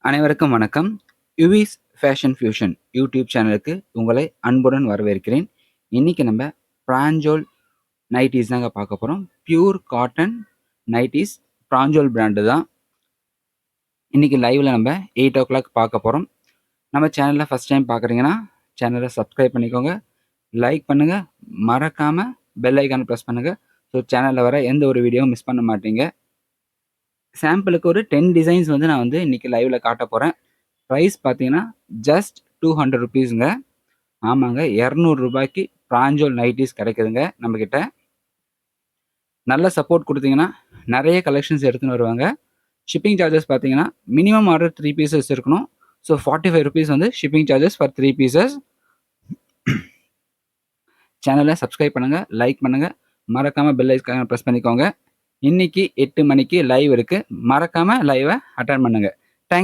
அனைவருக்கும் வணக்கம். யுவிஸ் fashion fusion YouTube சேனலுக்கு உங்களை அன்புடன் வரவேற்கிறேன். இன்னைக்கு நம்ம பிராஞ்சோல் நைட்டீஸ் தாங்க பார்க்க போகிறோம். பியூர் காட்டன் நைட்டீஸ் பிராஞ்சோல் பிராண்டு தான். இன்னைக்கு லைவ்ல நம்ம 8 o'clock பார்க்க போகிறோம். நம்ம சேனலில் ஃபஸ்ட் டைம் பார்க்குறீங்கன்னா சேனலை சப்ஸ்கிரைப் பண்ணிக்கோங்க, லைக் பண்ணுங்கள், மறக்காமல் பெல் ஐக்கானை ப்ரெஸ் பண்ணுங்கள். ஸோ சேனலில் வர எந்த ஒரு வீடியோவும் மிஸ் பண்ண மாட்டீங்க. சாம்பிளுக்கு ஒரு 10 டிசைன்ஸ் நான் இன்னைக்கு லைவ்ல காட்ட போகிறேன். ப்ரைஸ் பார்த்தீங்கன்னா ஜஸ்ட் 200 ருபீஸுங்க. ஆமாங்க, 200 ரூபாய்க்கு பிராஞ்சோல் நைட்டீஸ் கிடைக்குதுங்க நம்மக்கிட்ட. நல்ல சப்போர்ட் கொடுத்தீங்கன்னா நிறைய கலெக்ஷன்ஸ் எடுத்துன்னு வருவாங்க. ஷிப்பிங் சார்ஜஸ் பார்த்தீங்கன்னா மினிமம் ஆர்டர் 3 பீசஸ் இருக்கணும். So 45 rupees shipping charges for 3 pieces. சேனலை சப்ஸ்கிரைப் பண்ணுங்கள், லைக் பண்ணுங்கள், மறக்காமல் பெல் ஐக்கானை ப்ரெஸ் பண்ணிக்கோங்க. இன்னைக்கு 8 மணிக்கு லைவ் இருக்குது, மறக்காமல் லைவை அட்டன் பண்ணுங்கள்.